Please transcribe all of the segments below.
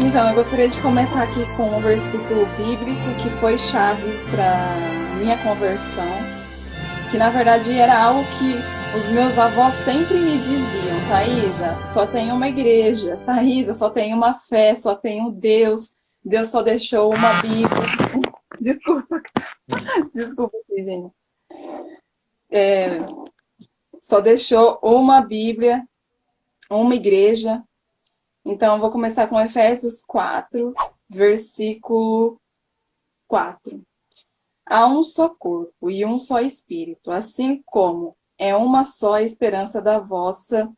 Então, eu gostaria de começar aqui com um versículo bíblico que foi chave para minha conversão, que na verdade era algo que os meus avós sempre me diziam: Thaisa, só tem uma igreja, Thaisa, só tem uma fé, só tem um Deus, Deus só deixou uma Bíblia. Desculpa, desculpa aqui, gente. Só deixou uma Bíblia, uma igreja. Então, eu vou começar com Efésios 4, versículo 4. Há um só corpo e um só espírito, assim como é uma só a esperança da vossa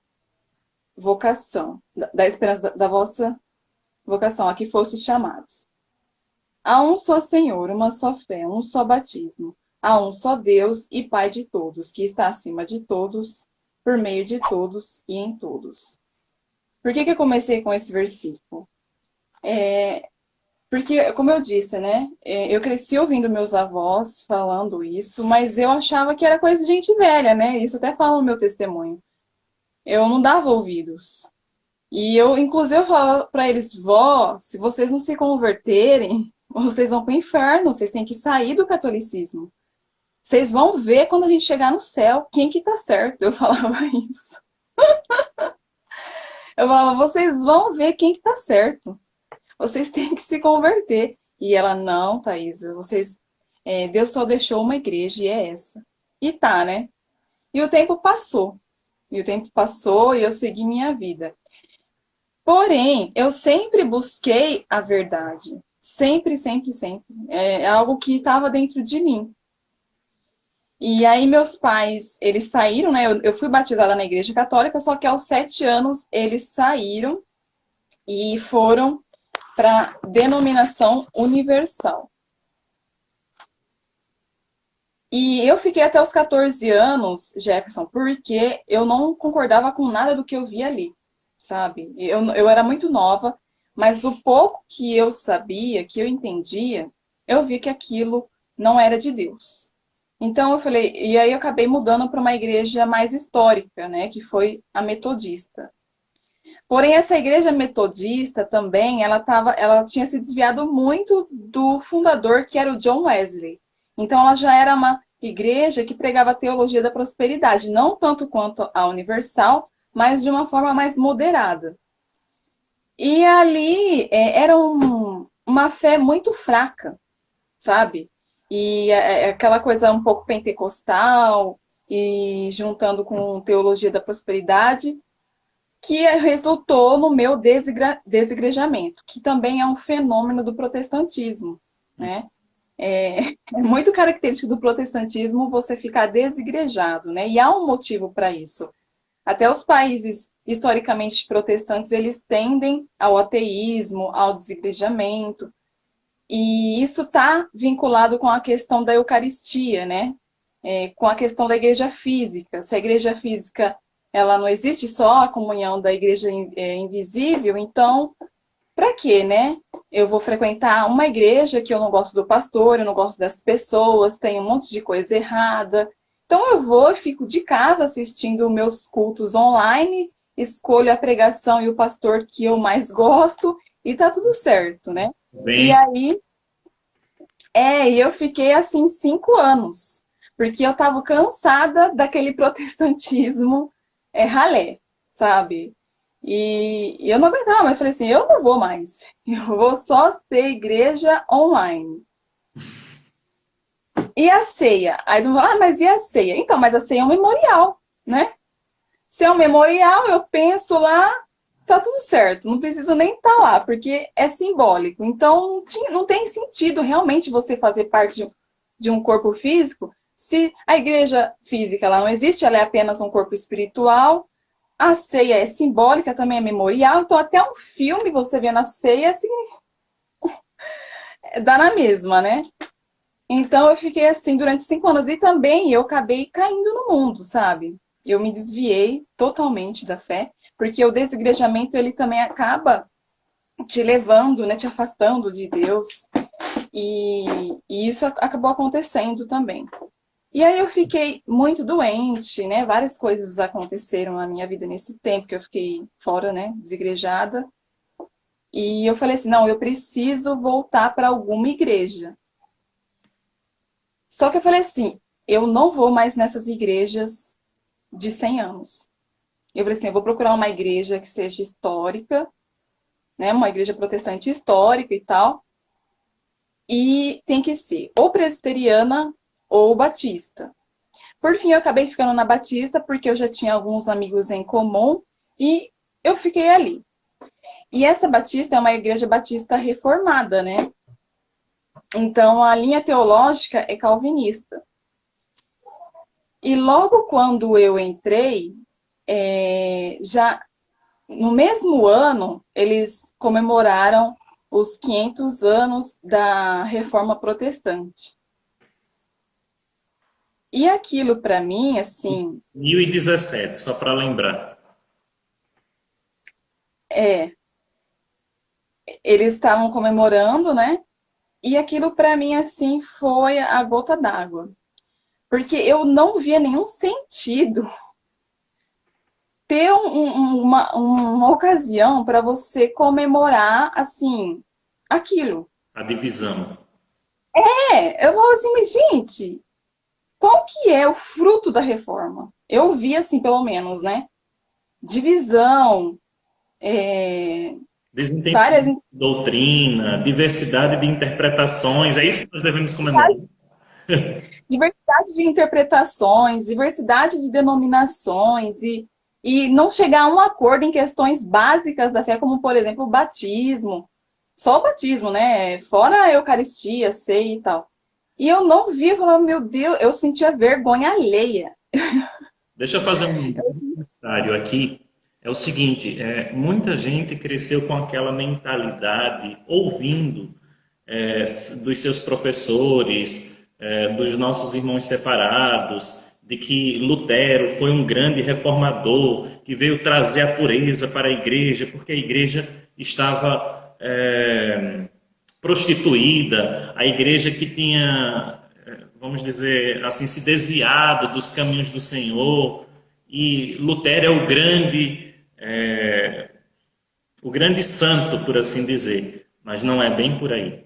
vocação, da esperança da vossa vocação, a que fostes chamados. Há um só Senhor, uma só fé, um só batismo. Há um só Deus e Pai de todos, que está acima de todos, por meio de todos e em todos. Por que eu comecei com esse versículo? Porque, como eu disse, né? Eu cresci ouvindo meus avós falando isso, mas eu achava que era coisa de gente velha, né? Isso até fala no meu testemunho. Eu não dava ouvidos. E eu, inclusive, eu falava para eles: vó, se vocês não se converterem, vocês vão para o inferno, vocês têm que sair do catolicismo. Vocês vão ver quando a gente chegar no céu quem que tá certo. Eu falava isso. Eu falava: vocês vão ver quem que tá certo. Vocês têm que se converter. E ela: não, Thaisa, Deus só deixou uma igreja e é essa. E tá, né? E o tempo passou. E eu segui minha vida. Porém, eu sempre busquei a verdade. Sempre, sempre, sempre. É algo que estava dentro de mim. E aí meus pais, eles saíram, né? Eu fui batizada na igreja católica, só que aos 7 anos eles saíram e foram para a denominação universal. E eu fiquei até os 14 anos, Jefferson, porque eu não concordava com nada do que eu via ali, sabe? Eu era muito nova, mas o pouco que eu sabia, que eu entendia, eu vi que aquilo não era de Deus. Então eu falei, e aí eu acabei mudando para uma igreja mais histórica, né, que foi a metodista. Porém, essa igreja metodista também, ela tinha se desviado muito do fundador, que era o John Wesley. Então, ela já era uma igreja que pregava a teologia da prosperidade, não tanto quanto a Universal, mas de uma forma mais moderada. E ali era uma fé muito fraca, sabe? E aquela coisa um pouco pentecostal, e juntando com teologia da prosperidade, que resultou no meu desigrejamento, que também é um fenômeno do protestantismo, né? É muito característico do protestantismo você ficar desigrejado, né? E há um motivo para isso. Até os países historicamente protestantes, eles tendem ao ateísmo, ao desigrejamento, e isso está vinculado com a questão da Eucaristia, né? Com a questão da igreja física. Se a igreja física ela não existe, só a comunhão da igreja invisível, então, para quê, né? Eu vou frequentar uma igreja que eu não gosto do pastor, eu não gosto das pessoas, tem um monte de coisa errada. Então eu vou e fico de casa assistindo meus cultos online, escolho a pregação e o pastor que eu mais gosto e tá tudo certo, né? Bem... E aí, e eu fiquei assim 5 anos, porque eu tava cansada daquele protestantismo ralé, sabe? E eu não aguentava, mas eu falei assim, eu não vou mais. Eu vou só ser igreja online. E a ceia? Aí tu fala, mas e a ceia? Então, mas a ceia é um memorial, né? Se é um memorial, eu penso lá, tá tudo certo. Não preciso nem estar lá, porque é simbólico. Então, não tem sentido realmente você fazer parte de um corpo físico. Se a igreja física ela não existe, ela é apenas um corpo espiritual. A ceia é simbólica, também é memorial. Então, até um filme você vê na ceia, assim, dá na mesma, né? Então, eu fiquei assim durante 5 anos. E também eu acabei caindo no mundo, sabe? Eu me desviei totalmente da fé. Porque o desigrejamento, ele também acaba te levando, né? Te afastando de Deus. E isso acabou acontecendo também. E aí eu fiquei muito doente, né? Várias coisas aconteceram na minha vida nesse tempo que eu fiquei fora, né? Desigrejada. E eu falei assim, não, eu preciso voltar para alguma igreja. Só que eu falei assim, eu não vou mais nessas igrejas de 100 anos. Eu falei assim, eu vou procurar uma igreja que seja histórica, né, uma igreja protestante histórica e tal, e tem que ser ou presbiteriana ou batista. Por fim, eu acabei ficando na batista, porque eu já tinha alguns amigos em comum, e eu fiquei ali. E essa batista é uma igreja batista reformada, né? Então, a linha teológica é calvinista. E logo quando eu entrei, já no mesmo ano, eles comemoraram os 500 anos da Reforma Protestante. E aquilo para mim, assim... 2017, só para lembrar. Eles estavam comemorando, né? E aquilo para mim, assim, foi a gota d'água. Porque eu não via nenhum sentido ter uma ocasião para você comemorar, assim, aquilo. A divisão. Eu falo assim, mas gente, qual que é o fruto da reforma? Eu vi, assim, pelo menos, né? Divisão, várias Desentendimento de doutrina, diversidade de interpretações, é isso que nós devemos comemorar. diversidade de interpretações, diversidade de denominações e não chegar a um acordo em questões básicas da fé, como, por exemplo, o batismo. Só o batismo, né? Fora a Eucaristia, ceia e tal. E eu não vi, eu falava, meu Deus, eu sentia vergonha alheia. Deixa eu fazer um comentário aqui. É o seguinte, muita gente cresceu com aquela mentalidade, ouvindo dos seus professores, dos nossos irmãos separados, de que Lutero foi um grande reformador, que veio trazer a pureza para a igreja, porque a igreja estava prostituída, a igreja que tinha, vamos dizer assim, se desviado dos caminhos do Senhor, e Lutero é o grande santo, por assim dizer, mas não é bem por aí.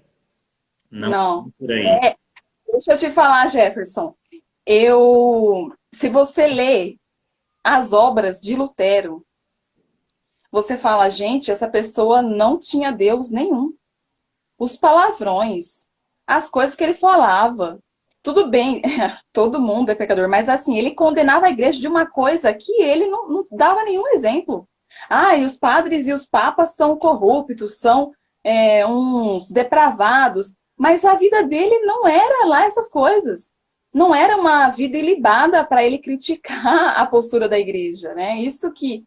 Não é Não. bem por aí. Deixa eu te falar, Jefferson. Se você lê as obras de Lutero, você fala, gente, essa pessoa não tinha Deus nenhum. Os palavrões, as coisas que ele falava. Tudo bem, todo mundo é pecador, mas assim, ele condenava a igreja de uma coisa que ele não dava nenhum exemplo. Ah, e os padres e os papas são corruptos, são uns depravados, mas a vida dele não era lá essas coisas. Não era uma vida ilibada para ele criticar a postura da igreja, né? Isso que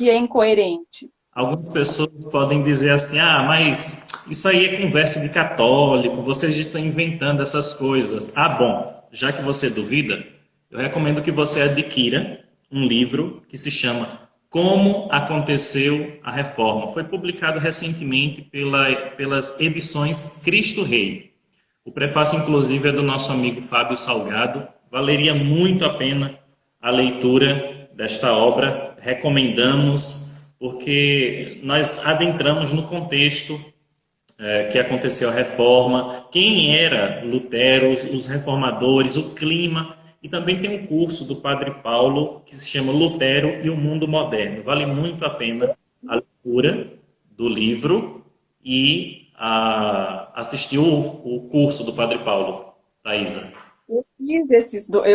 é incoerente. Algumas pessoas podem dizer assim, mas isso aí é conversa de católico, vocês estão inventando essas coisas. Ah, bom, já que você duvida, eu recomendo que você adquira um livro que se chama Como Aconteceu a Reforma. Foi publicado recentemente pelas edições Cristo Rei. O prefácio, inclusive, é do nosso amigo Fábio Salgado. Valeria muito a pena a leitura desta obra. Recomendamos, porque nós adentramos no contexto que aconteceu a reforma, quem era Lutero, os reformadores, o clima, e também tem um curso do Padre Paulo que se chama Lutero e o Mundo Moderno. Vale muito a pena a leitura do livro e assistir o curso do Padre Paulo, Thaisa. Eu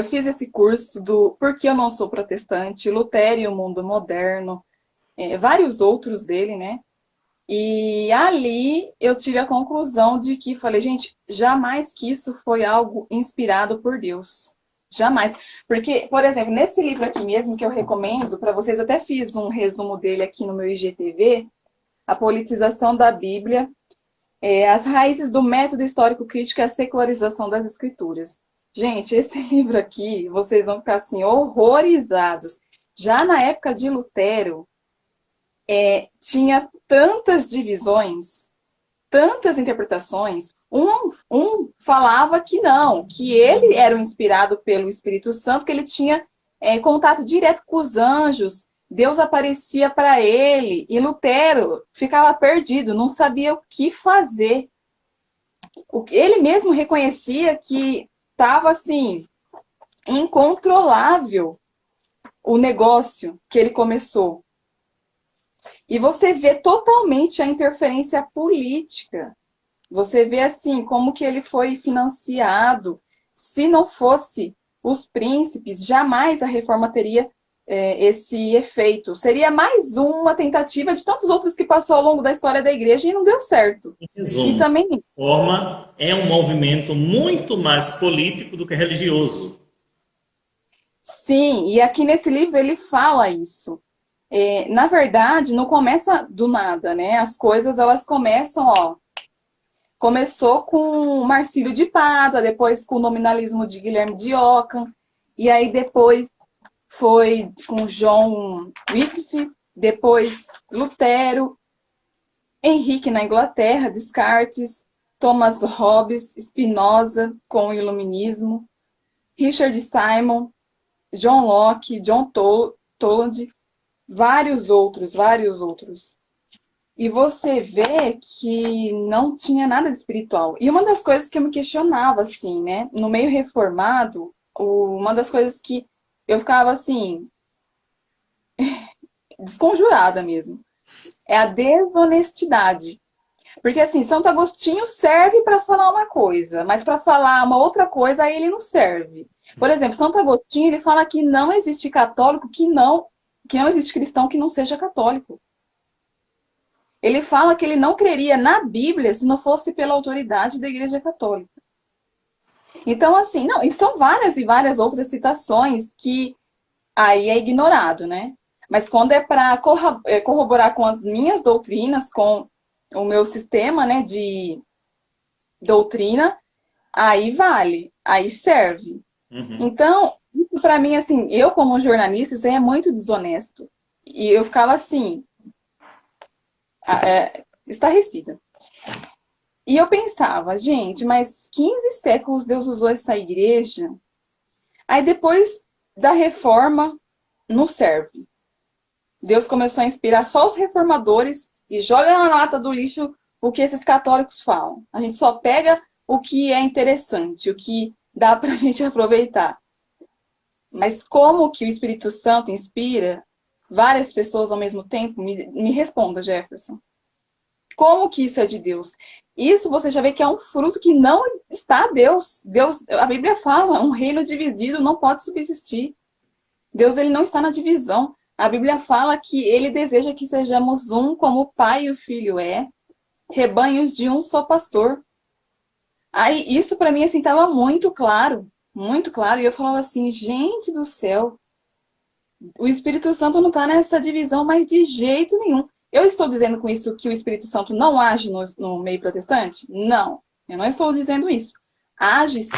fiz esse curso do Por que eu não sou protestante, Lutero e o Mundo Moderno, vários outros dele, né? E ali eu tive a conclusão de que falei, gente, jamais que isso foi algo inspirado por Deus. Jamais. Porque, por exemplo, nesse livro aqui mesmo que eu recomendo para vocês, eu até fiz um resumo dele aqui no meu IGTV, A Politização da Bíblia, As Raízes do Método Histórico Crítico e a Secularização das Escrituras. Gente, esse livro aqui, vocês vão ficar assim, horrorizados. Já na época de Lutero, tinha tantas divisões, tantas interpretações. Um falava que não, que ele era o inspirado pelo Espírito Santo, que ele tinha contato direto com os anjos, Deus aparecia para ele e Lutero ficava perdido, não sabia o que fazer. Ele mesmo reconhecia que estava assim, incontrolável o negócio que ele começou. E você vê totalmente a interferência política. Você vê assim como que ele foi financiado. Se não fosse os príncipes, jamais a reforma teria esse efeito. Seria mais uma tentativa de tantos outros que passou ao longo da história da igreja e não deu certo. Em E resumo, também, a reforma é um movimento muito mais político do que religioso. sim, e aqui nesse livro ele fala isso. Na verdade, não começa do nada, né? As coisas, elas começam, ó. Começou com Marcílio de Pádua, depois com o nominalismo de Guilherme de Ockham, e aí depois foi com John Wycliffe, depois Lutero, Henrique na Inglaterra, Descartes, Thomas Hobbes, Spinoza com o Iluminismo, Richard Simon, John Locke, John Toland, vários outros. E você vê que não tinha nada de espiritual. E uma das coisas que eu me questionava, assim, né? No meio reformado, uma das coisas que eu ficava, assim, desconjurada mesmo, é a desonestidade. Porque, assim, Santo Agostinho serve para falar uma coisa, mas para falar uma outra coisa, aí ele não serve. Por exemplo, Santo Agostinho, ele fala que não existe católico, que não existe cristão que não seja católico. Ele fala que ele não creria na Bíblia se não fosse pela autoridade da Igreja Católica. Então, assim, não, e são várias e várias outras citações que aí é ignorado, né? Mas quando é para corroborar com as minhas doutrinas, com o meu sistema, né, de doutrina, aí vale, aí serve. Uhum. Então, isso para mim, assim, eu como jornalista, isso aí é muito desonesto. E eu ficava assim, estarrecida. E eu pensava, gente, mas 15 séculos Deus usou essa igreja, aí depois da reforma não serve. Deus começou a inspirar só os reformadores e joga na lata do lixo o que esses católicos falam. A gente só pega o que é interessante, o que dá pra gente aproveitar. Mas como que o Espírito Santo inspira várias pessoas ao mesmo tempo? Me responda, Jefferson. Como que isso é de Deus? Isso você já vê que é um fruto que não está Deus. A Bíblia fala, um reino dividido não pode subsistir. Deus, ele não está na divisão. A Bíblia fala que ele deseja que sejamos um como o Pai e o Filho rebanhos de um só pastor. Aí isso para mim assim estava muito claro, e eu falava assim, gente do céu, o Espírito Santo não está nessa divisão, mas de jeito nenhum. Eu estou dizendo com isso que o Espírito Santo não age no meio protestante? Não, eu não estou dizendo isso. Age sim.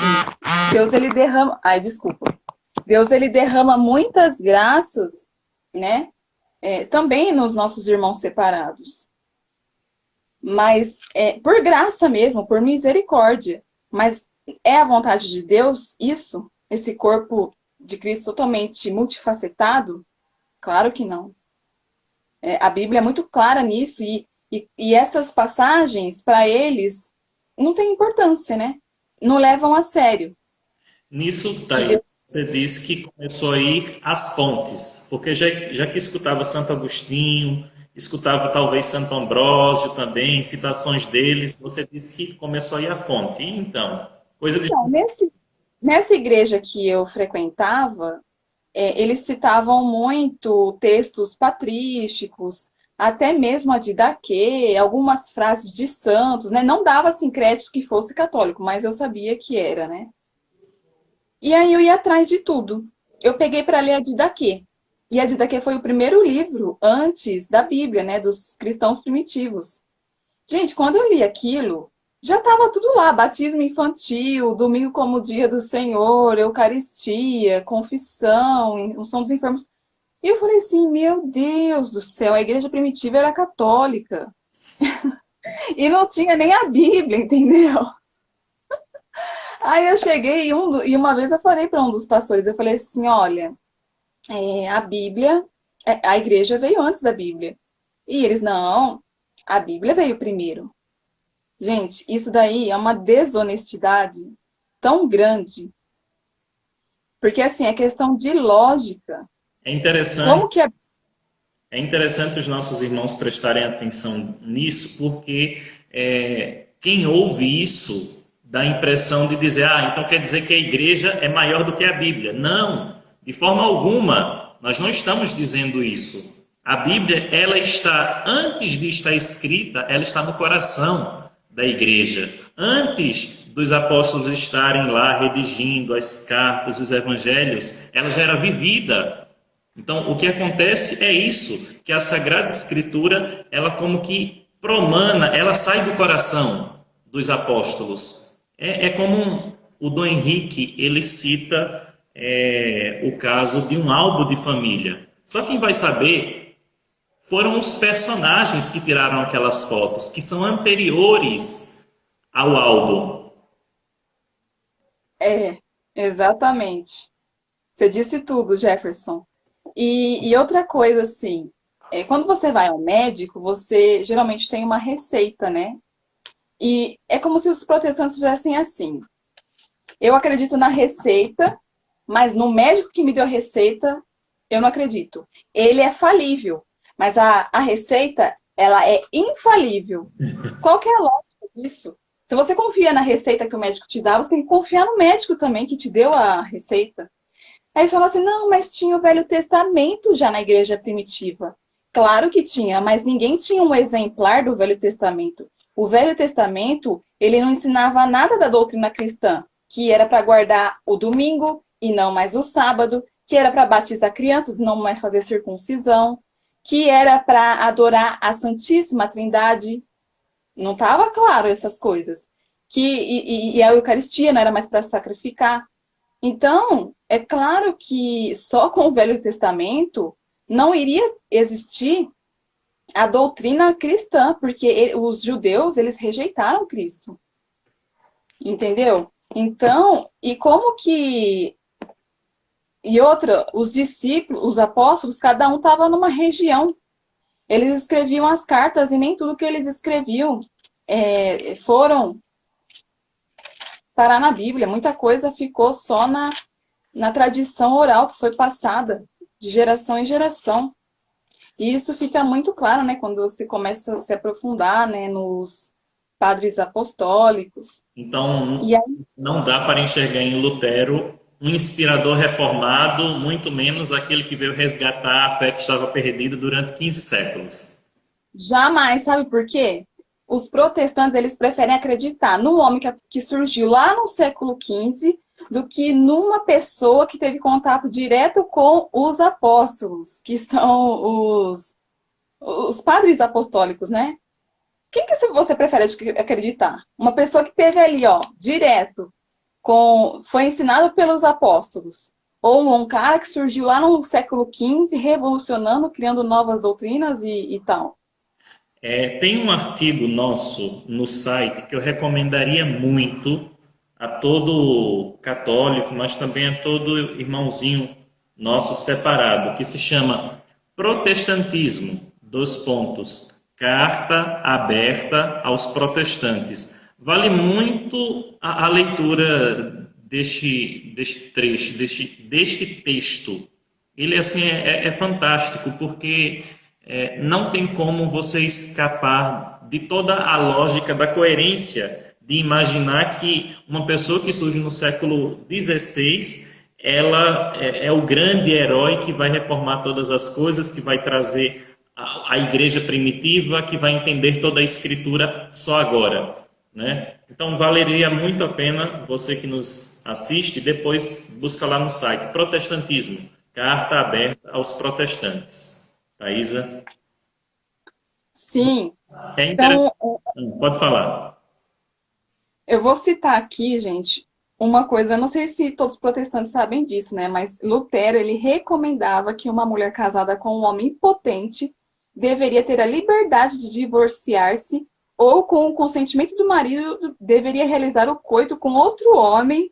Deus, ele derrama... Ai, desculpa. Deus, ele derrama muitas graças, né? Também nos nossos irmãos separados. Mas por graça mesmo, por misericórdia. Mas é a vontade de Deus isso? Esse corpo de Cristo totalmente multifacetado? Claro que não. A Bíblia é muito clara nisso e essas passagens, para eles, não tem importância, né? Não levam a sério. Nisso daí, você disse que começou a ir às fontes, porque já que escutava Santo Agostinho, escutava talvez Santo Ambrósio também, citações deles, você disse que começou a ir à fonte. E então, coisa de... Então, nessa igreja que eu frequentava, eles citavam muito textos patrísticos, até mesmo a Didaquê, algumas frases de santos, né? Não dava assim crédito que fosse católico, mas eu sabia que era, né? E aí eu ia atrás de tudo. Eu peguei para ler a Didaquê. E a Didaquê foi o primeiro livro antes da Bíblia, né? Dos cristãos primitivos. Gente, quando eu li aquilo, já estava tudo lá. Batismo infantil, domingo como dia do Senhor, Eucaristia, confissão, unção dos enfermos. E eu falei assim, meu Deus do céu, a igreja primitiva era católica. E não tinha nem a Bíblia, entendeu? Aí eu cheguei e uma vez eu falei para um dos pastores, eu falei assim, olha, a Bíblia A igreja veio antes da Bíblia. E eles, não, a Bíblia veio primeiro. Gente, isso daí é uma desonestidade tão grande. Porque, assim, é questão de lógica. É interessante, Como que é... é interessante os nossos irmãos prestarem atenção nisso, porque quem ouve isso dá a impressão de dizer, então quer dizer que a igreja é maior do que a Bíblia. Não, de forma alguma, nós não estamos dizendo isso. A Bíblia, ela está, antes de estar escrita, ela está no coração da igreja. Antes dos apóstolos estarem lá redigindo as cartas, os evangelhos, ela já era vivida. Então, o que acontece é isso, que a Sagrada Escritura, ela como que promana, ela sai do coração dos apóstolos. É como o Dom Henrique, ele cita o caso de um álbum de família. Só quem vai saber foram os personagens que tiraram aquelas fotos, que são anteriores ao álbum. Exatamente. Você disse tudo, Jefferson. E outra coisa, assim, quando você vai ao médico, você geralmente tem uma receita, né? E é como se os protestantes fizessem assim. Eu acredito na receita, mas no médico que me deu a receita, eu não acredito. Ele é falível, mas a receita, ela é infalível. Qual que é a lógica disso? Se você confia na receita que o médico te dá, você tem que confiar no médico também que te deu a receita. Aí eles falam assim, não, mas tinha o Velho Testamento já na igreja primitiva. Claro que tinha, mas ninguém tinha um exemplar do Velho Testamento. O Velho Testamento, ele não ensinava nada da doutrina cristã, que era para guardar o domingo e não mais o sábado, que era para batizar crianças e não mais fazer circuncisão, que era para adorar a Santíssima Trindade. Não estava claro essas coisas. E a Eucaristia não era mais para sacrificar. Então, é claro que só com o Velho Testamento não iria existir a doutrina cristã, porque os judeus, eles rejeitaram Cristo. Entendeu? Então, e como que... E outra, os discípulos, os apóstolos, cada um estava numa região. Eles escreviam as cartas e nem tudo que eles escreviam foram parar na Bíblia. Muita coisa ficou só na tradição oral que foi passada de geração em geração. E isso fica muito claro, né, quando você começa a se aprofundar, né, nos padres apostólicos. Então, E aí, não dá para enxergar em Lutero um inspirador reformado, muito menos aquele que veio resgatar a fé que estava perdida durante 15 séculos. jamais, sabe por quê? Os protestantes, eles preferem acreditar num homem que surgiu lá no século XV do que numa pessoa que teve contato direto com os apóstolos, que são os padres apostólicos, né? Quem que você prefere acreditar? Uma pessoa que teve ali, ó, direto, foi ensinado pelos apóstolos, ou um cara que surgiu lá no século XV, revolucionando, criando novas doutrinas e tal? Tem um artigo nosso no site que eu recomendaria muito a todo católico, mas também a todo irmãozinho nosso separado, que se chama Protestantismo, Carta aberta aos protestantes. Vale muito a leitura deste trecho, deste texto. Ele assim é fantástico, porque não tem como você escapar de toda a lógica da coerência de imaginar que uma pessoa que surge no século XVI, ela é o grande herói que vai reformar todas as coisas, que vai trazer a igreja primitiva, que vai entender toda a escritura só agora, né? Então valeria muito a pena você que nos assiste, depois busca lá no site Protestantismo, Carta aberta aos protestantes. Thaisa? Sim. É interessante. Pode falar. Eu vou citar aqui, gente, uma coisa, eu não sei se todos os protestantes sabem disso, né? Mas Lutero, ele recomendava que uma mulher casada com um homem impotente deveria ter a liberdade de divorciar-se ou, com o consentimento do marido, deveria realizar o coito com outro homem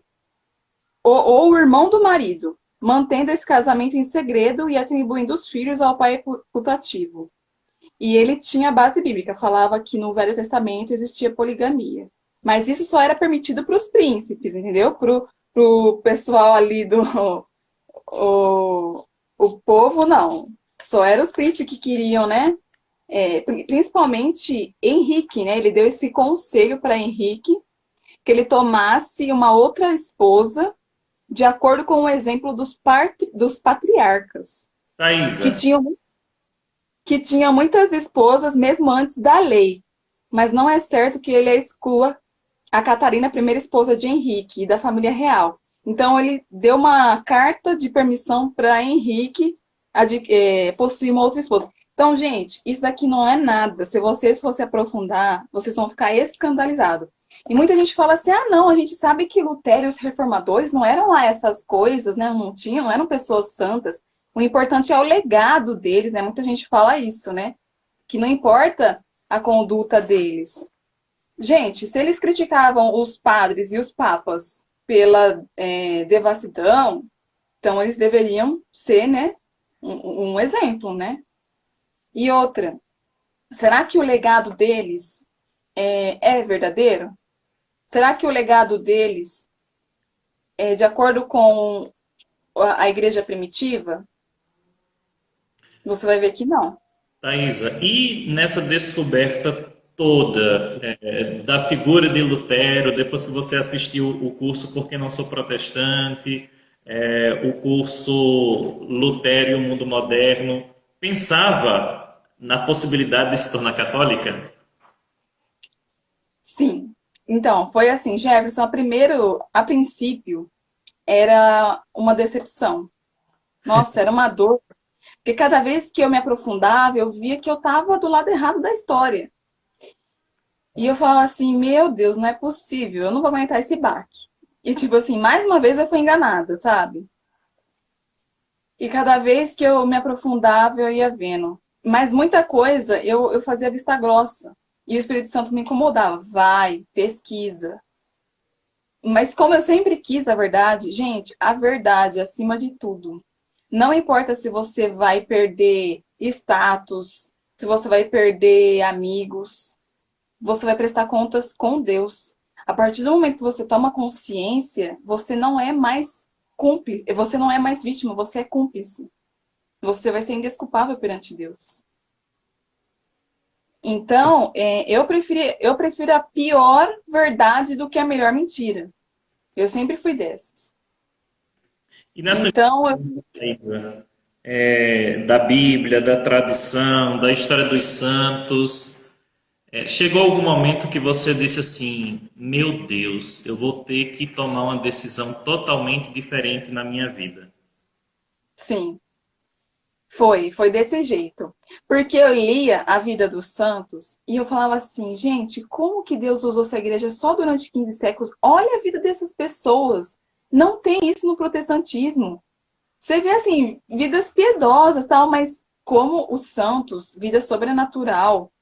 ou o irmão do marido. mantendo esse casamento em segredo e atribuindo os filhos ao pai putativo. E ele tinha base bíblica, falava que no Velho Testamento existia poligamia. Mas isso só era permitido para os príncipes, entendeu? Para o pessoal ali do... O povo, não. Só eram os príncipes que queriam, né? Principalmente Henrique, né? Ele deu esse conselho para Henrique que ele tomasse uma outra esposa de acordo com o exemplo dos patriarcas. Thaisa, Que tinham muitas esposas mesmo antes da lei. Mas não é certo que ele exclua a Catarina, a primeira esposa de Henrique, e da família real. Então, ele deu uma carta de permissão para Henrique possuir uma outra esposa. Então, gente, isso daqui não é nada. Se vocês fossem aprofundar, vocês vão ficar escandalizados. E muita gente fala assim, não, a gente sabe que Lutero e os reformadores não eram lá essas coisas, né? Não eram pessoas santas. O importante é o legado deles, né? Muita gente fala isso, né? Que não importa a conduta deles. Gente, se eles criticavam os padres e os papas pela devassidão, então eles deveriam ser, né, um exemplo, né? E outra, será que o legado deles é verdadeiro? Será que o legado deles é de acordo com a igreja primitiva? Você vai ver que não. Thaisa, e nessa descoberta toda da figura de Lutero, depois que você assistiu o curso Por que Não Sou Protestante, o curso Lutero e o Mundo Moderno, pensava na possibilidade de se tornar católica? Sim. Então, foi assim, Jefferson, a princípio, era uma decepção. Nossa, era uma dor. Porque cada vez que eu me aprofundava, eu via que eu estava do lado errado da história. E eu falava assim, meu Deus, não é possível, eu não vou aguentar esse baque. E tipo assim, mais uma vez eu fui enganada, sabe? E cada vez que eu me aprofundava, eu ia vendo. Mas muita coisa eu fazia vista grossa. E o Espírito Santo me incomodava. Vai, pesquisa. Mas como eu sempre quis a verdade, gente, a verdade acima de tudo. Não importa se você vai perder status, se você vai perder amigos, você vai prestar contas com Deus. A partir do momento que você toma consciência, você não é mais cúmplice, você não é mais vítima, você é cúmplice. Você vai ser indesculpável perante Deus. Então, eu prefiro a pior verdade do que a melhor mentira. Eu sempre fui dessas. E nessa Então, da Bíblia, da tradição, da história dos santos, chegou algum momento que você disse assim, meu Deus, eu vou ter que tomar uma decisão totalmente diferente na minha vida? sim. Foi desse jeito. Porque eu lia a vida dos santos e eu falava assim, gente, como que Deus usou essa igreja só durante 15 séculos? Olha a vida dessas pessoas. Não tem isso no protestantismo. Você vê, assim, vidas piedosas, tal, mas como os santos, vida sobrenatural,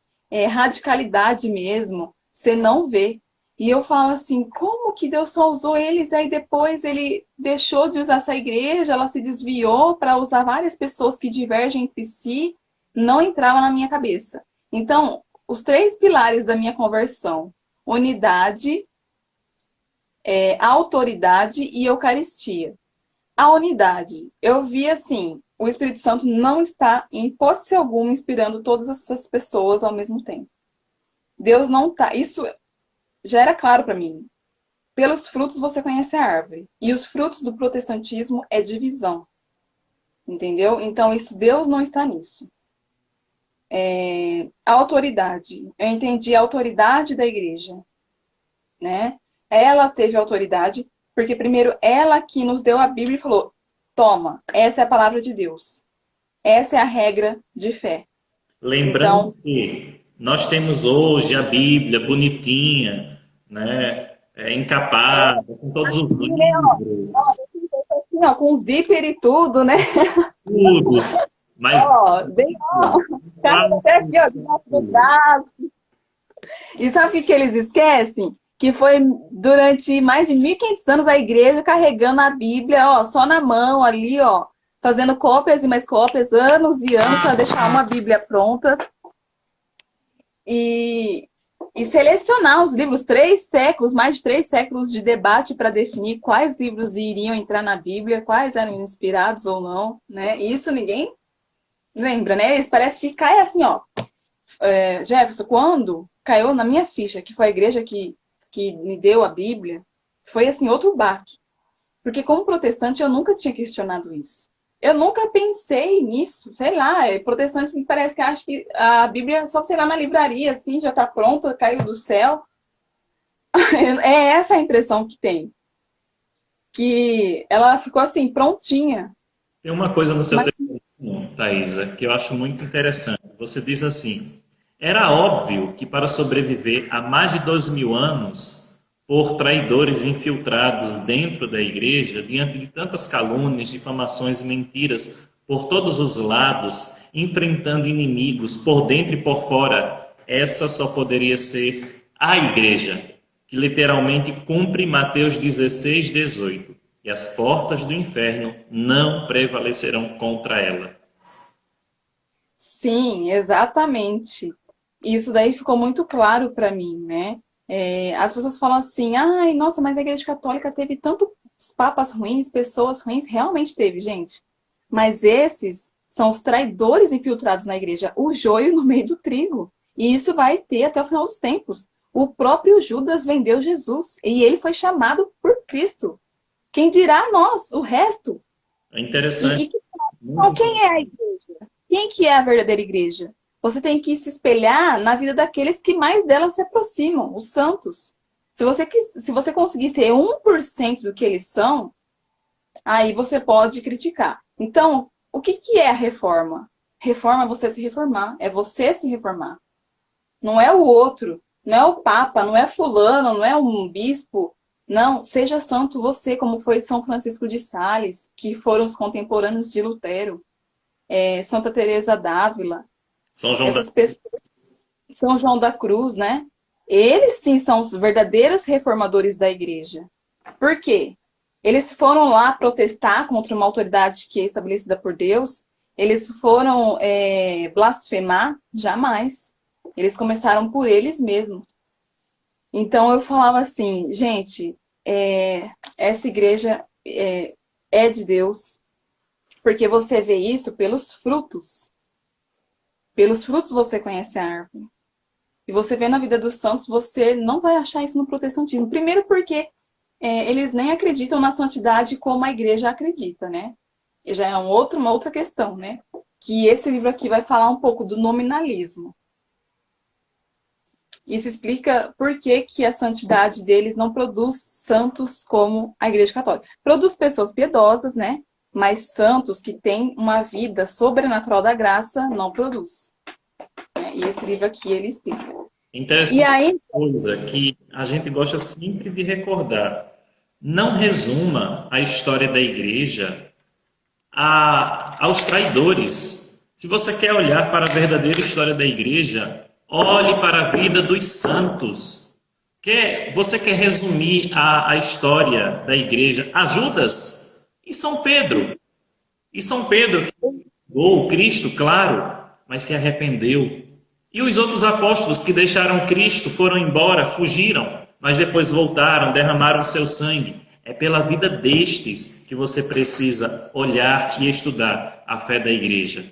radicalidade mesmo, você não vê. E eu falo assim, como que Deus só usou eles, aí depois ele deixou de usar essa igreja, ela se desviou para usar várias pessoas que divergem entre si, não entrava na minha cabeça. Então, os 3 pilares da minha conversão, unidade, autoridade e eucaristia. A unidade, eu vi assim, o Espírito Santo não está, em hipótese alguma, inspirando todas essas pessoas ao mesmo tempo. Deus não está, isso já era claro para mim. Pelos frutos você conhece a árvore. E os frutos do protestantismo é divisão. Entendeu? Então, Deus não está nisso. A autoridade. Eu entendi a autoridade da igreja. Né? Ela teve autoridade, porque primeiro ela que nos deu a Bíblia e falou, toma, essa é a palavra de Deus. Essa é a regra de fé. Lembrando que nós temos hoje a Bíblia bonitinha, né? Encapada, com todos os livros. Não, com zíper e tudo, né? Tudo. Mas. Até aqui, ó, do braço. E sabe o que eles esquecem? que foi durante mais de 1.500 anos a igreja carregando a Bíblia, ó, só na mão ali, ó, fazendo cópias e mais cópias, anos e anos para deixar uma Bíblia pronta. E, e selecionar os livros, 3 séculos, mais de 3 séculos de debate para definir quais livros iriam entrar na Bíblia, quais eram inspirados ou não, né? E isso ninguém lembra, né? Isso parece que cai assim, ó. Jefferson, quando caiu na minha ficha, que foi a igreja que me deu a Bíblia, foi assim, outro baque. Porque como protestante eu nunca tinha questionado isso. Eu nunca pensei nisso, sei lá, protestante me parece que acha que a Bíblia só, sei lá, na livraria, assim, já está pronta, caiu do céu. É essa a impressão que tem. Que ela ficou assim, prontinha. Tem uma coisa no seu Mas, testemunho, Thaisa, que eu acho muito interessante. Você diz assim: era óbvio que para sobreviver a mais de 2.000 anos, por traidores infiltrados dentro da igreja, diante de tantas calúnias, difamações e mentiras por todos os lados, enfrentando inimigos por dentro e por fora, essa só poderia ser a igreja, que literalmente cumpre Mateus 16:18. E as portas do inferno não prevalecerão contra ela. sim, exatamente. Isso daí ficou muito claro para mim, né? As pessoas falam assim, ai, nossa, mas a Igreja Católica teve tantos papas ruins, pessoas ruins. Realmente teve, gente. Mas esses são os traidores infiltrados na igreja, o joio no meio do trigo. E isso vai ter até o final dos tempos. O próprio Judas vendeu Jesus e ele foi chamado por Cristo. Quem dirá nós, o resto? É E, interessante. e então, quem é a igreja? Quem que é a verdadeira igreja? Você tem que se espelhar na vida daqueles que mais dela se aproximam, os santos. Se você conseguir ser 1% do que eles são, aí você pode criticar. Então, o que é a reforma? Reforma é você se reformar, é você se reformar. Não é o outro, não é o Papa, não é fulano, não é um bispo. Não, seja santo você, como foi São Francisco de Sales, que foram os contemporâneos de Lutero, Santa Teresa d'Ávila, São João da... essas pessoas, São João da Cruz, né? Eles sim são os verdadeiros reformadores da igreja. Por quê? Eles foram lá protestar contra uma autoridade que é estabelecida por Deus. Eles foram blasfemar? Jamais. Eles começaram por eles mesmos. Então eu falava assim, gente, essa igreja é de Deus, porque você vê isso pelos frutos. Pelos frutos você conhece a árvore. E você vê na vida dos santos, você não vai achar isso no protestantismo. Primeiro porque eles nem acreditam na santidade como a igreja acredita, né? E já é uma outra questão, né? Que esse livro aqui vai falar um pouco do nominalismo. Isso explica por que a santidade deles não produz santos como a Igreja Católica. Produz pessoas piedosas, né? Mas santos que têm uma vida sobrenatural da graça não produz. E esse livro aqui ele explica. E Interessante aí, uma coisa que a gente gosta sempre de recordar. Não resuma a história da igreja aos traidores. Se você quer olhar para a verdadeira história da igreja, olhe para a vida dos santos. Você quer resumir a história da igreja a Judas e São Pedro? E São Pedro, que negou Cristo, claro, mas se arrependeu. E os outros apóstolos que deixaram Cristo foram embora, fugiram, mas depois voltaram, derramaram seu sangue. É pela vida destes que você precisa olhar e estudar a fé da igreja.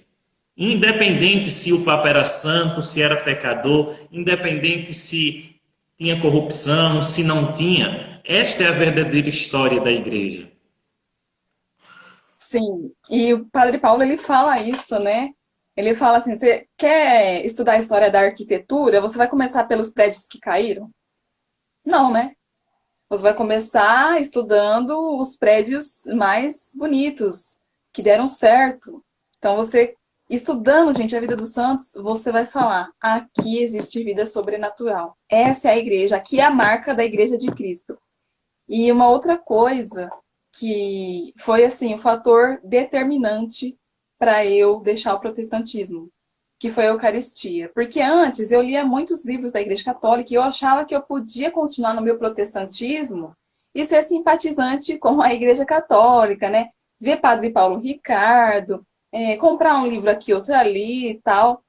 Independente se o Papa era santo, se era pecador, independente se tinha corrupção, se não tinha, esta é a verdadeira história da igreja. sim, e o Padre Paulo ele fala isso, né? Ele fala assim, você quer estudar a história da arquitetura? Você vai começar pelos prédios que caíram? Não, né? Você vai começar estudando os prédios mais bonitos, que deram certo. Então, você, estudando, gente, a vida dos santos, você vai falar, aqui existe vida sobrenatural. Essa é a igreja, aqui é a marca da igreja de Cristo. E uma outra coisa que foi, assim, o fator determinante para eu deixar o protestantismo. que foi a Eucaristia. Porque antes eu lia muitos livros da Igreja Católica e eu achava que eu podia continuar no meu protestantismo e ser simpatizante com a Igreja Católica, né? Ver Padre Paulo Ricardo, comprar um livro aqui, outro ali e tal.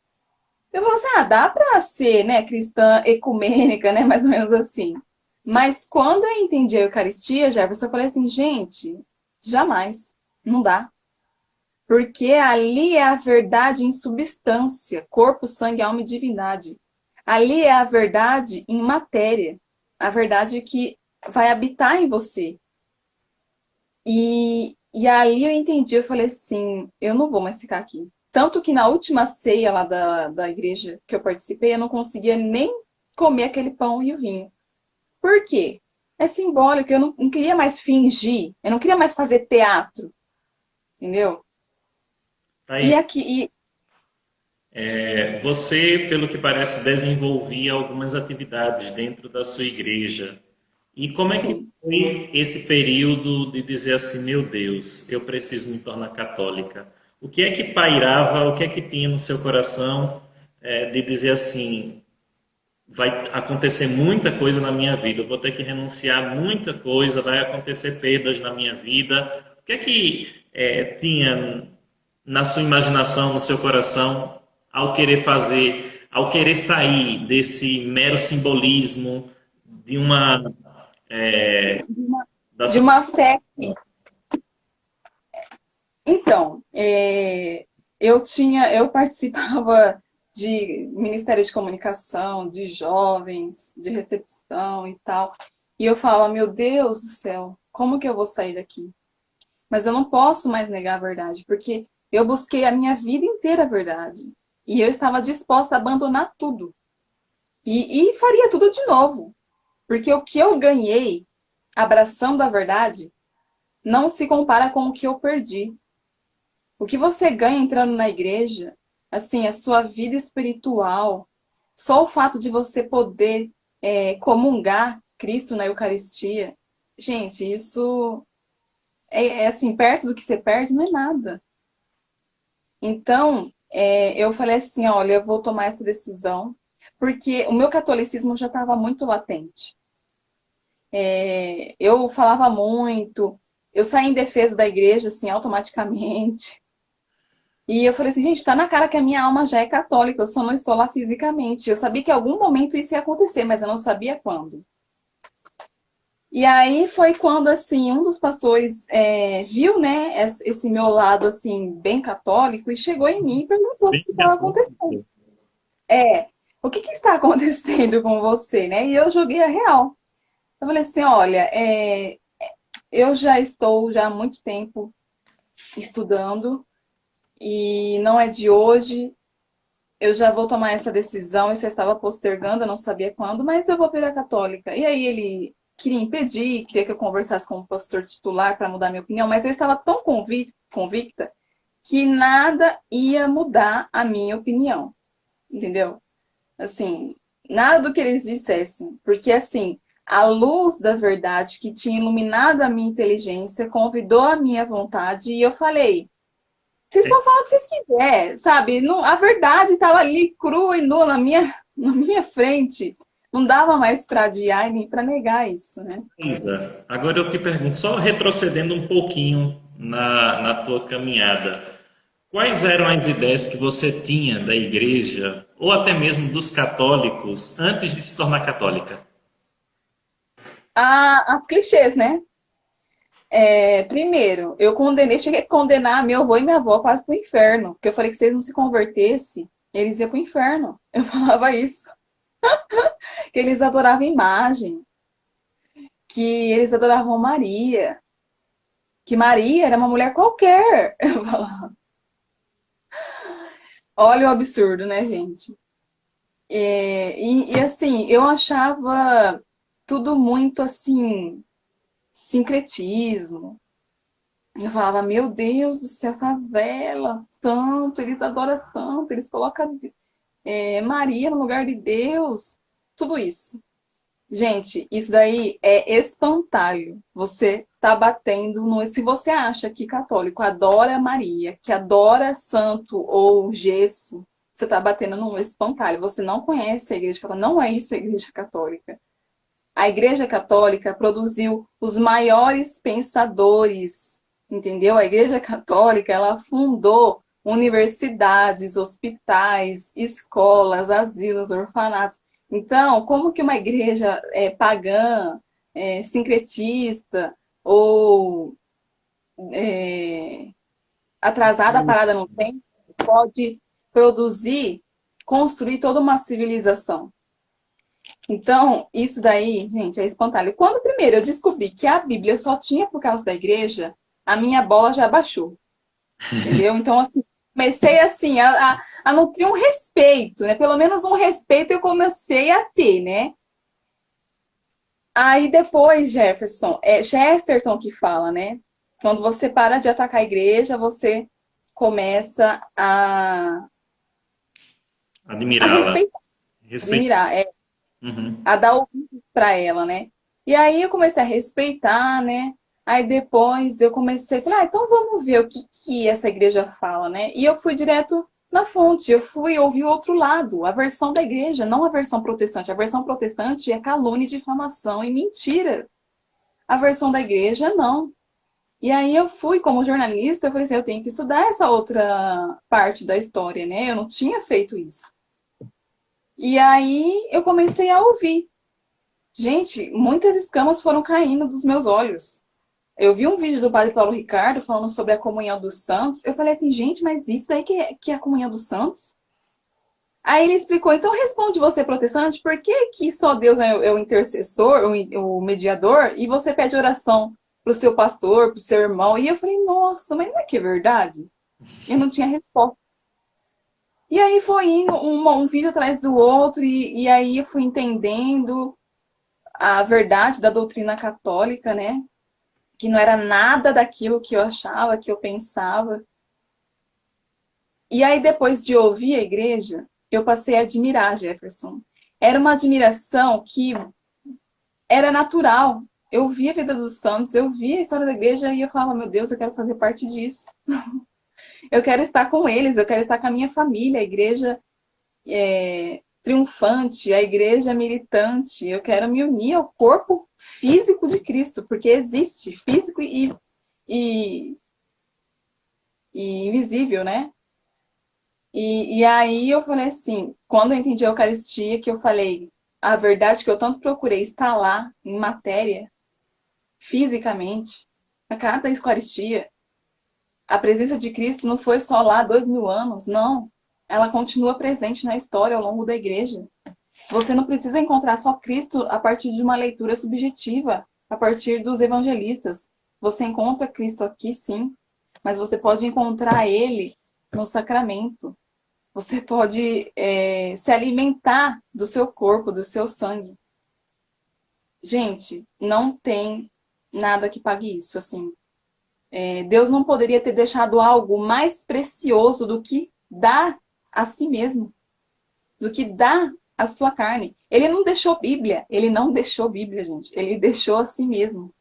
Eu falo assim, dá pra ser, né, cristã ecumênica, né, mais ou menos assim. Mas quando eu entendi a Eucaristia, Jefferson, eu falei assim, gente, jamais, não dá. Porque ali é a verdade em substância, corpo, sangue, alma e divindade. Ali é a verdade em matéria, a verdade que vai habitar em você. E ali eu entendi, eu falei assim, eu não vou mais ficar aqui. Tanto que na última ceia lá da igreja que eu participei, eu não conseguia nem comer aquele pão e o vinho. Por quê? É simbólico, eu não queria mais fingir, eu não queria mais fazer teatro, entendeu? E Thaís, aqui, você, pelo que parece, desenvolvia algumas atividades dentro da sua igreja. E como é que sim. foi esse período de dizer assim, meu Deus, eu preciso me tornar católica? O que é que pairava, o que é que tinha no seu coração de dizer assim, vai acontecer muita coisa na minha vida, eu vou ter que renunciar a muita coisa, vai acontecer perdas na minha vida. O que é que tinha na sua imaginação, no seu coração, ao querer fazer, ao querer sair desse mero simbolismo de uma da De sua... uma fé. Então, eu participava de Ministério de Comunicação, de jovens, de recepção e tal. E eu falava, meu Deus do céu, como que eu vou sair daqui? Mas eu não posso mais negar a verdade, porque eu busquei a minha vida inteira a verdade. E eu estava disposta a abandonar tudo. E faria tudo de novo. Porque o que eu ganhei abraçando a verdade não se compara com o que eu perdi. O que você ganha entrando na igreja, assim, a sua vida espiritual, só o fato de você poder comungar Cristo na Eucaristia, gente, isso é assim, perto do que você perde, não é nada. Então, eu falei assim, olha, eu vou tomar essa decisão, porque o meu catolicismo já estava muito latente. Eu falava muito, eu saí em defesa da igreja, assim, automaticamente. E eu falei assim, gente, tá na cara que a minha alma já é católica, eu só não estou lá fisicamente. Eu sabia que em algum momento isso ia acontecer, mas eu não sabia quando. E aí foi quando, assim, um dos pastores viu, né, esse meu lado, assim, bem católico e chegou em mim e perguntou o Bem que estava acontecendo. O que que está acontecendo com você, né? E eu joguei a real. Eu falei assim, olha, eu já estou já há muito tempo estudando e não é de hoje. Eu já vou tomar essa decisão, eu já estava postergando, eu não sabia quando, mas eu vou virar católica. E aí ele queria impedir, queria que eu conversasse com o pastor titular para mudar minha opinião, mas eu estava tão convicta que nada ia mudar a minha opinião, entendeu? Assim, nada do que eles dissessem, porque assim, a luz da verdade que tinha iluminado a minha inteligência convidou a minha vontade e eu falei, vocês podem falar o que vocês quiserem, sabe? Não, a verdade estava ali crua e nua na minha frente. Não dava mais para adiar e nem para negar isso, né? Isa, agora eu te pergunto, só retrocedendo um pouquinho na tua caminhada, quais eram as ideias que você tinha da igreja, ou até mesmo dos católicos, antes de se tornar católica? As clichês, né? Primeiro, cheguei a condenar meu avô e minha avó quase pro inferno. Porque eu falei que se eles não se convertessem, eles iam pro inferno. Eu falava isso. Que eles adoravam imagem, que eles adoravam Maria, que Maria era uma mulher qualquer. Eu falava, olha o absurdo, né, gente? Assim, eu achava tudo muito assim, sincretismo. Eu falava, meu Deus do céu, essas velas, santo, eles adoram santo, eles colocam Maria no lugar de Deus, tudo isso. Gente, isso daí é espantalho. Você tá batendo no. Se você acha que católico adora Maria, que adora santo ou gesso, você está batendo num espantalho. Você não conhece a Igreja Católica. Não é isso a Igreja Católica. A Igreja Católica produziu os maiores pensadores, entendeu? A Igreja Católica, ela fundou universidades, hospitais, escolas, asilos, orfanatos. Então, como que uma igreja pagã, sincretista ou atrasada, parada no tempo, pode produzir, construir toda uma civilização? Então, isso daí, gente, é espantalho. Quando primeiro eu descobri que a Bíblia só tinha por causa da igreja, a minha bola já baixou. Entendeu? Então, assim, comecei assim a nutrir um respeito, né? Pelo menos um respeito eu comecei a ter, né? Aí depois, Jefferson, Chesterton que fala, né? Quando você para de atacar a igreja, você começa a Admirá-la. admirar, a dar ouvido para ela, né? E aí eu comecei a respeitar, né? Aí depois eu comecei a falar, então vamos ver o que essa igreja fala, né? E eu fui direto na fonte, eu fui ouvir o outro lado, a versão da igreja, não a versão protestante. A versão protestante é calúnia, difamação e mentira. A versão da igreja, não. E aí eu fui, como jornalista, eu falei assim, eu tenho que estudar essa outra parte da história, né? Eu não tinha feito isso. E aí eu comecei a ouvir. Gente, muitas escamas foram caindo dos meus olhos. Eu vi um vídeo do padre Paulo Ricardo falando sobre a comunhão dos santos. Eu falei assim, gente, mas isso daí que é a comunhão dos santos? Aí ele explicou, então responde você, protestante, por que só Deus é o intercessor, o mediador, e você pede oração pro seu pastor, pro seu irmão? E eu falei, nossa, mas não é que é verdade? Eu não tinha resposta. E aí foi indo um vídeo atrás do outro, e aí eu fui entendendo a verdade da doutrina católica, né? Que não era nada daquilo que eu achava, que eu pensava. E aí, depois de ouvir a igreja, eu passei a admirar Jefferson. Era uma admiração que era natural. Eu via a vida dos santos, eu via a história da igreja e eu falava, meu Deus, eu quero fazer parte disso. Eu quero estar com eles, eu quero estar com a minha família, a igreja triunfante, a igreja militante. Eu quero me unir ao corpo físico de Cristo, porque existe físico e invisível, né? E aí eu falei assim, quando eu entendi a Eucaristia, que eu falei, a verdade que eu tanto procurei está lá, em matéria, fisicamente, a cada Eucaristia. A presença de Cristo não foi só lá 2000 anos, não. Ela continua presente na história ao longo da igreja. Você não precisa encontrar só Cristo a partir de uma leitura subjetiva, a partir dos evangelistas. Você encontra Cristo aqui, sim, mas você pode encontrar Ele no sacramento. Você pode se alimentar do seu corpo, do seu sangue. Gente, não tem nada que pague isso, assim. Deus não poderia ter deixado algo mais precioso do que dar a si mesmo, do que dar a sua carne. Ele não deixou Bíblia, gente. Ele deixou a si mesmo.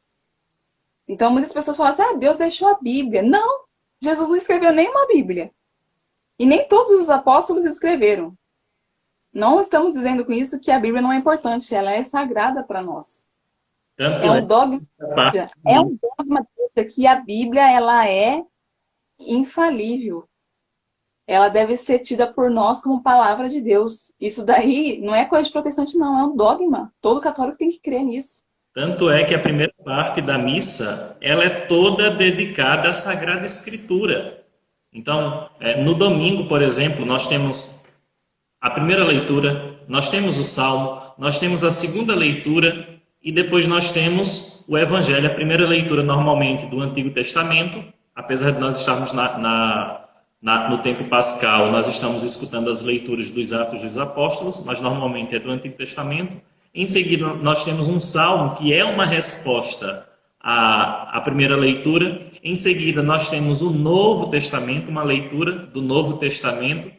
Então, muitas pessoas falam assim, Deus deixou a Bíblia. Não, Jesus não escreveu nenhuma Bíblia. E nem todos os apóstolos escreveram. Não estamos dizendo com isso que a Bíblia não é importante, ela é sagrada para nós. É um dogma que a Bíblia ela é infalível. Ela deve ser tida por nós como palavra de Deus. Isso daí não é coisa de protestante, não. É um dogma. Todo católico tem que crer nisso. Tanto é que a primeira parte da missa, ela é toda dedicada à Sagrada Escritura. Então, no domingo, por exemplo, nós temos a primeira leitura, nós temos o Salmo, nós temos a segunda leitura e depois nós temos o Evangelho. A primeira leitura, normalmente, do Antigo Testamento, apesar de nós estarmos no tempo pascal, nós estamos escutando as leituras dos Atos dos Apóstolos, mas normalmente é do Antigo Testamento. Em seguida, nós temos um salmo, que é uma resposta à primeira leitura. Em seguida, nós temos o Novo Testamento, uma leitura do Novo Testamento.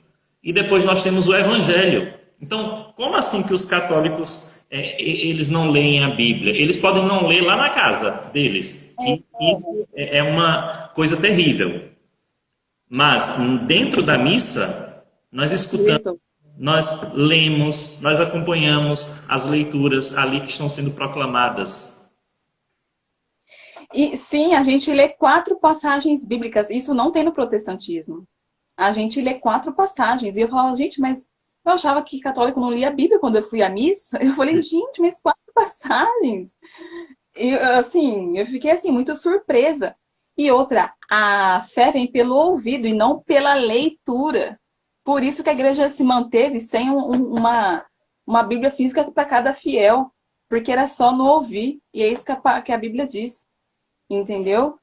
E depois nós temos o Evangelho. Então, como assim que os católicos eles não leem a Bíblia? Eles podem não ler lá na casa deles, que é uma coisa terrível. Mas, dentro da missa, Nós escutamos, Isso. nós lemos, nós acompanhamos as leituras ali que estão sendo proclamadas. E sim, a gente lê 4 passagens bíblicas. Isso não tem no protestantismo. A gente lê 4 passagens. E eu falava, gente, mas eu achava que católico não lia a Bíblia quando eu fui à missa. Eu falei, gente, mas 4 passagens? E assim, eu fiquei assim, muito surpresa. E outra, a fé vem pelo ouvido e não pela leitura. Por isso que a igreja se manteve sem uma Bíblia física para cada fiel. Porque era só no ouvir. E é isso que a Bíblia diz. Entendeu?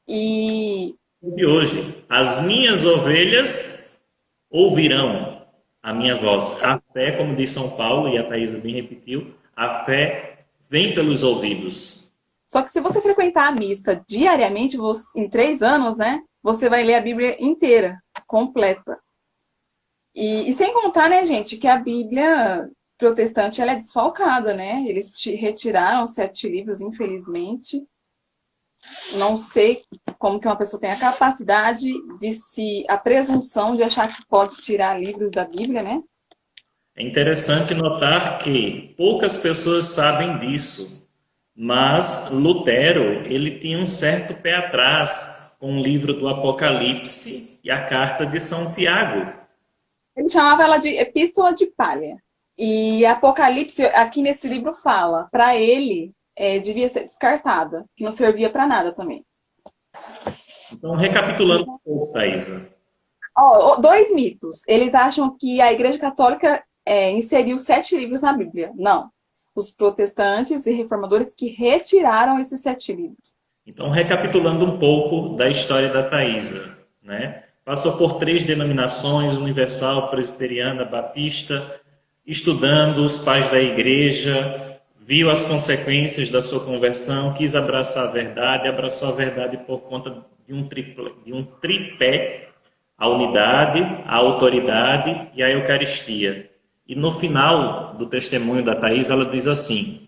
E E hoje, as minhas ovelhas ouvirão a minha voz. A fé, como diz São Paulo, e a Thaisa bem repetiu, a fé vem pelos ouvidos. só que se você frequentar a missa diariamente, em 3 anos, né? Você vai ler a Bíblia inteira, completa. E sem contar, né, gente, que a Bíblia protestante ela é desfalcada, né? Eles retiraram os 7 livros, infelizmente. Não sei como que uma pessoa tem a capacidade a presunção de achar que pode tirar livros da Bíblia, né? É interessante notar que poucas pessoas sabem disso, mas Lutero, ele tinha um certo pé atrás com o livro do Apocalipse e a carta de São Tiago. Ele chamava ela de Epístola de Palha. E Apocalipse, aqui nesse livro, fala, para ele, devia ser descartada, que não servia para nada também. Então, recapitulando um pouco, Thaisa. 2 mitos. Eles acham que a Igreja Católica inseriu 7 livros na Bíblia. Não. Os protestantes e reformadores que retiraram esses 7 livros. Então, recapitulando um pouco da história da Thaisa, né? Passou por 3 denominações, universal, presbiteriana, batista, estudando os pais da igreja, viu as consequências da sua conversão, quis abraçar a verdade, abraçou a verdade por conta de um tripé, a unidade, a autoridade e a Eucaristia. E no final do testemunho da Thaisa, ela diz assim,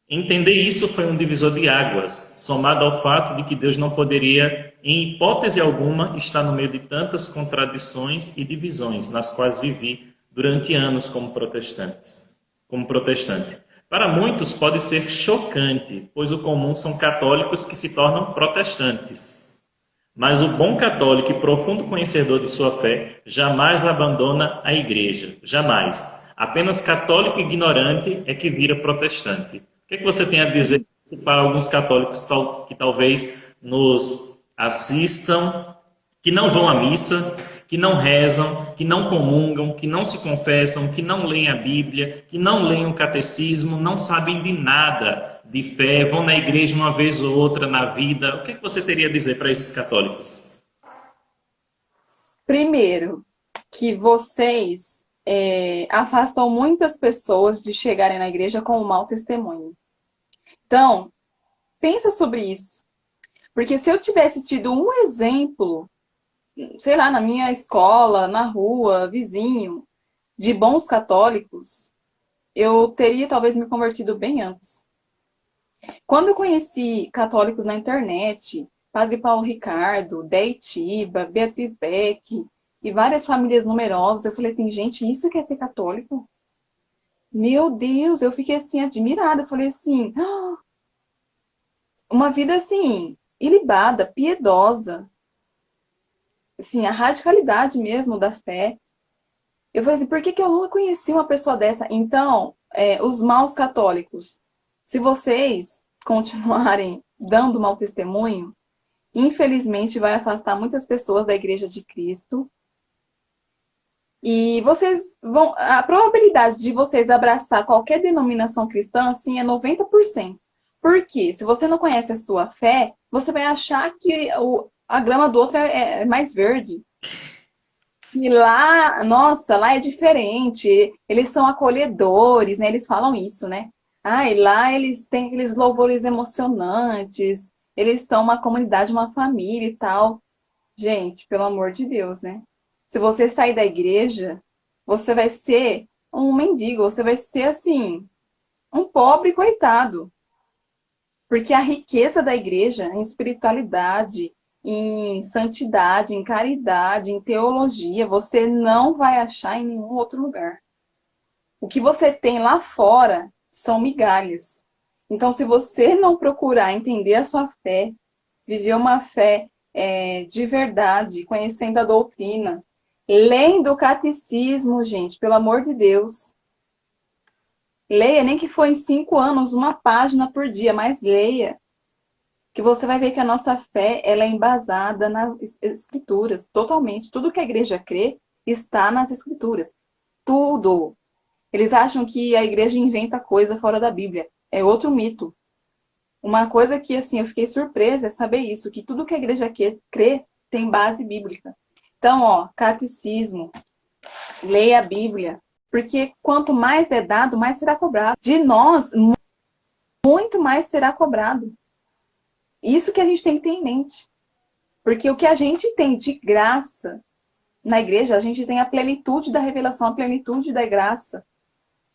entender isso foi um divisor de águas, somado ao fato de que Deus não poderia, em hipótese alguma, estar no meio de tantas contradições e divisões, nas quais vivi durante anos como protestante. Para muitos pode ser chocante, pois o comum são católicos que se tornam protestantes. Mas o bom católico e profundo conhecedor de sua fé jamais abandona a igreja, jamais. Apenas católico ignorante é que vira protestante. O que você tem a dizer para alguns católicos que talvez nos assistam, que não vão à missa, que não rezam, que não comungam, que não se confessam, que não leem a Bíblia, que não leem o catecismo, não sabem de nada de fé, vão na igreja uma vez ou outra na vida? O que você teria a dizer para esses católicos? Primeiro, que vocês afastam muitas pessoas de chegarem na igreja com um mau testemunho. Então, pensa sobre isso. Porque se eu tivesse tido um exemplo, sei lá, na minha escola, na rua, vizinho, de bons católicos, eu teria talvez me convertido bem antes. Quando eu conheci católicos na internet, Padre Paulo Ricardo, Deitiba, Beatriz Beck e várias famílias numerosas, eu falei assim, gente, isso que é ser católico? Meu Deus, eu fiquei assim, admirada. Eu falei assim, uma vida assim, ilibada, piedosa. Assim, a radicalidade mesmo da fé. Eu falei assim, por que eu nunca conheci uma pessoa dessa? Então, os maus católicos, se vocês continuarem dando mau testemunho, infelizmente vai afastar muitas pessoas da Igreja de Cristo. E a probabilidade de vocês abraçar qualquer denominação cristã, assim, é 90%. Por quê? Se você não conhece a sua fé, você vai achar que a grama do outro é mais verde. E lá, nossa, lá é diferente. Eles são acolhedores, né? Eles falam isso, né? E lá eles têm aqueles louvores emocionantes. Eles são uma comunidade, uma família e tal. Gente, pelo amor de Deus, né? Se você sair da igreja, você vai ser um mendigo. Você vai ser, assim, um pobre coitado. Porque a riqueza da igreja em espiritualidade, em santidade, em caridade, em teologia, você não vai achar em nenhum outro lugar. O que você tem lá fora são migalhas. Então, se você não procurar entender a sua fé, viver uma fé de verdade, conhecendo a doutrina, lendo o catecismo, gente, pelo amor de Deus. Leia, nem que for em 5 anos, uma página por dia, mas leia. Que você vai ver que a nossa fé ela é embasada nas escrituras, totalmente. Tudo que a igreja crê está nas escrituras. Tudo. Eles acham que a igreja inventa coisa fora da Bíblia. É outro mito. Uma coisa que, assim, eu fiquei surpresa é saber isso, que tudo que a igreja crê tem base bíblica. Então, ó, catecismo, leia a Bíblia, porque quanto mais é dado, mais será cobrado. De nós, muito mais será cobrado. Isso que a gente tem que ter em mente. Porque o que a gente tem de graça na igreja, a gente tem a plenitude da revelação, a plenitude da graça,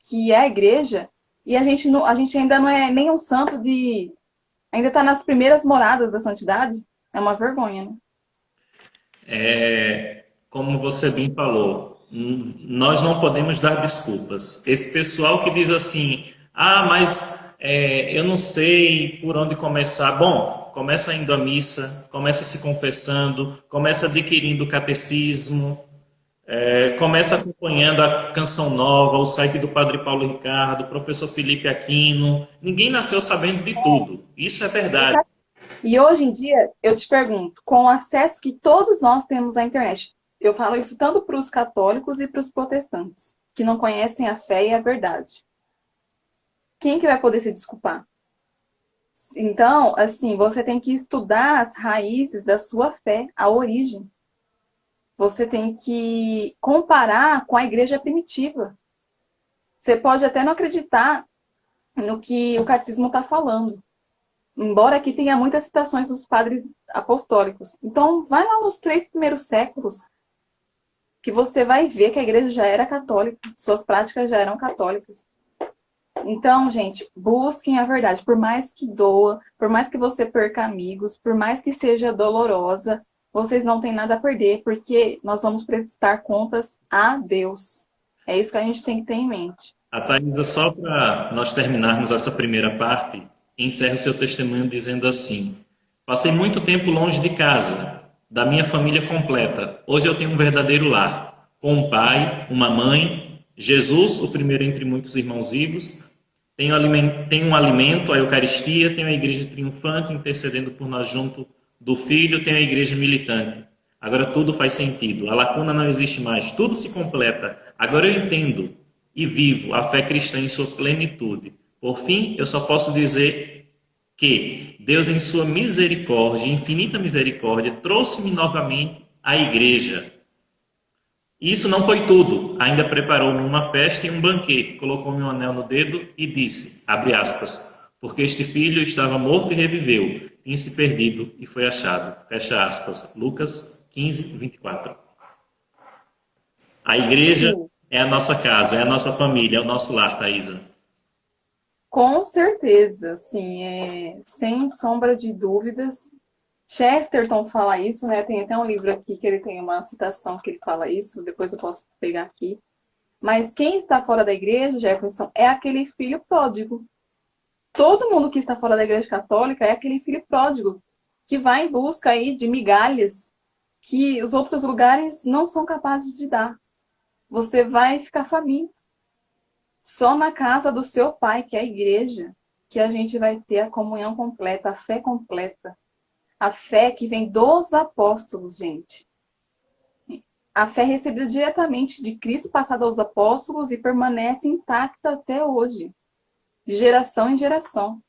que é a igreja, e a gente ainda não é nem um santo de... Ainda está nas primeiras moradas da santidade. É uma vergonha, né? Como você bem falou, nós não podemos dar desculpas. Esse pessoal que diz assim, mas eu não sei por onde começar. Bom, começa indo à missa, começa se confessando, começa adquirindo o catecismo, começa acompanhando a Canção Nova, o site do Padre Paulo Ricardo, o professor Felipe Aquino. Ninguém nasceu sabendo de tudo. Isso é verdade. E hoje em dia, eu te pergunto, com o acesso que todos nós temos à internet, eu falo isso tanto para os católicos e para os protestantes, que não conhecem a fé e a verdade. Quem que vai poder se desculpar? Então, assim, você tem que estudar as raízes da sua fé, a origem. Você tem que comparar com a igreja primitiva. Você pode até não acreditar no que o catecismo está falando. Embora aqui tenha muitas citações dos padres apostólicos. Então, vai lá nos 3 primeiros séculos, que você vai ver que a igreja já era católica, suas práticas já eram católicas. Então, gente, busquem a verdade. Por mais que doa, por mais que você perca amigos, por mais que seja dolorosa, vocês não têm nada a perder, porque nós vamos prestar contas a Deus. É isso que a gente tem que ter em mente. A Thaisa, só para nós terminarmos essa primeira parte, encerra o seu testemunho dizendo assim: passei muito tempo longe de casa, da minha família completa. Hoje eu tenho um verdadeiro lar, com um pai, uma mãe, Jesus, o primeiro entre muitos irmãos vivos. Tenho um alimento, a Eucaristia, tenho a igreja triunfante intercedendo por nós junto do Filho, tenho a igreja militante. Agora tudo faz sentido, a lacuna não existe mais, tudo se completa. Agora eu entendo e vivo a fé cristã em sua plenitude. Por fim, eu só posso dizer que Deus, em sua misericórdia, infinita misericórdia, trouxe-me novamente à igreja. Isso não foi tudo. Ainda preparou-me uma festa e um banquete, colocou-me um anel no dedo e disse, abre aspas, porque este filho estava morto e reviveu, tinha se perdido e foi achado. Fecha aspas. Lucas 15, 24. A igreja é a nossa casa, é a nossa família, é o nosso lar, Thaisa. Com certeza, assim, sem sombra de dúvidas. Chesterton fala isso, né? Tem até um livro aqui que ele tem uma citação que ele fala isso, depois eu posso pegar aqui. Mas quem está fora da igreja, Jefferson, é aquele filho pródigo. Todo mundo que está fora da igreja católica é aquele filho pródigo, que vai em busca aí de migalhas que os outros lugares não são capazes de dar. Você vai ficar faminto. Só na casa do seu pai, que é a igreja, que a gente vai ter a comunhão completa, a fé completa. A fé que vem dos apóstolos, gente. A fé recebida diretamente de Cristo, passada aos apóstolos e permanece intacta até hoje. De geração em geração.